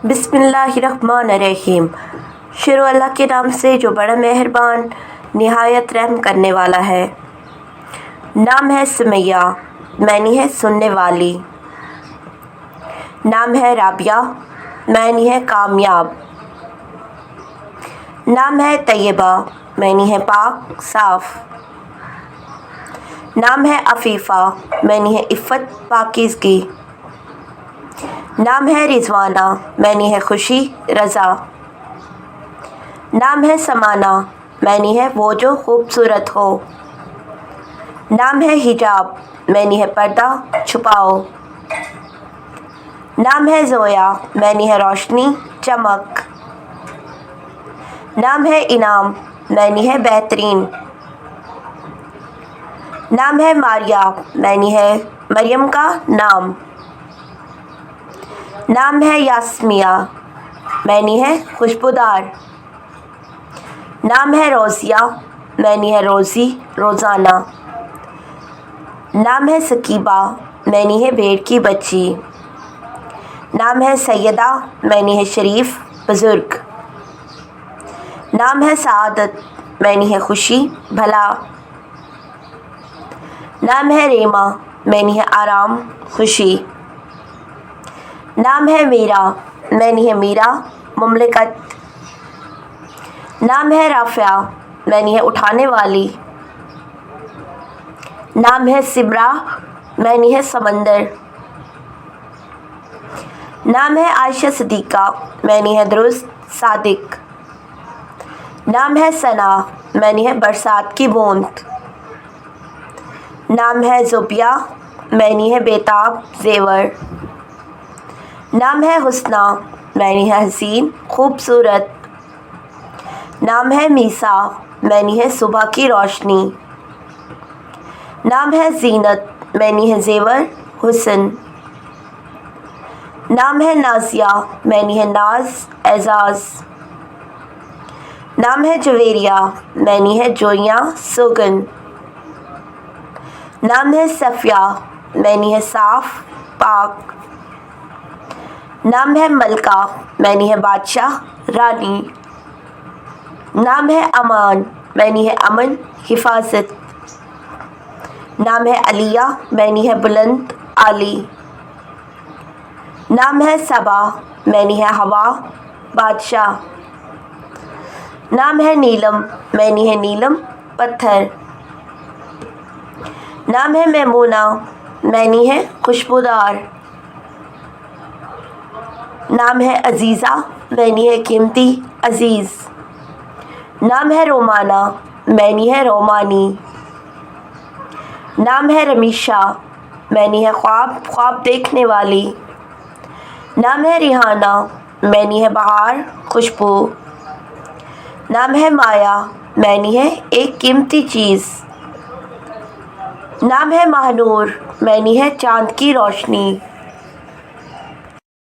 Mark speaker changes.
Speaker 1: بسم اللہ الرحمن الرحیم۔ شروع اللہ کے نام سے جو بڑا مہربان نہایت رحم کرنے والا ہے۔ نام ہے سمیہ، معنی ہے سننے والی۔ نام ہے رابعہ، معنی ہے کامیاب۔ نام ہے طیبہ، معنی ہے پاک صاف۔ نام ہے عفیفہ، معنی ہے عفت پاکیزگی۔ نام ہے رضوانہ، معنی ہے خوشی رضا۔ نام ہے سمانہ، معنی ہے وہ جو خوبصورت ہو۔ نام ہے حجاب، معنی ہے پردہ چھپاؤ۔ نام ہے زویا، معنی ہے روشنی چمک۔ نام ہے انعام، معنی ہے بہترین۔ نام ہے ماریہ، معنی ہے مریم کا نام۔ نام ہے یاسمیہ، معنی ہے خوشبودار۔ نام ہے روزیہ، معنی ہے روزی روزانہ۔ نام ہے سکیبہ، معنی ہے بھیڑ کی بچی۔ نام ہے سیدہ، معنی ہے شریف بزرگ۔ نام ہے سعادت، معنی ہے خوشی بھلا۔ نام ہے ریما، معنی ہے آرام خوشی۔ نام ہے میرا، معنی ہے میرا مملکت۔ نام ہے رافعہ، معنی ہے اٹھانے والی۔ نام ہے سبرا، معنی ہے سمندر۔ نام ہے عائشہ صدیقہ، معنی ہے درست صادق۔ نام ہے ثنا، معنی ہے برسات کی بوند۔ نام ہے زوبیہ، معنی ہے بےتاب زیور۔ نام ہے حسنہ، معنی ہے حسین خوبصورت۔ نام ہے میسا، معنی ہے صبح کی روشنی۔ نام ہے زینت، معنی ہے زیور حسن۔ نام ہے نازیہ، معنی ہے ناز اعزاز۔ نام ہے جویریہ، معنی ہے جوئیاں سوگن۔ نام ہے صفیہ، معنی ہے صاف پاک۔ نام ہے ملکہ، معنی ہے بادشاہ رانی۔ نام ہے امان، معنی ہے امن حفاظت۔ نام ہے علیہ، معنی ہے بلند عالی۔ نام ہے صبا، معنی ہے ہوا بادشاہ۔ نام ہے نیلم، معنی ہے نیلم پتھر۔ نام ہے میمونہ، معنی ہے خوشبودار۔ نام ہے عزیزہ، معنی ہے قیمتی عزیز۔ نام ہے رومانہ، معنی ہے رومانی۔ نام ہے رمیشہ، معنی ہے خواب دیکھنے والی۔ نام ہے ریحانہ، معنی ہے بہار خوشبو۔ نام ہے مایا، معنی ہے ایک قیمتی چیز۔ نام ہے ماہ نور، معنی ہے چاند کی روشنی۔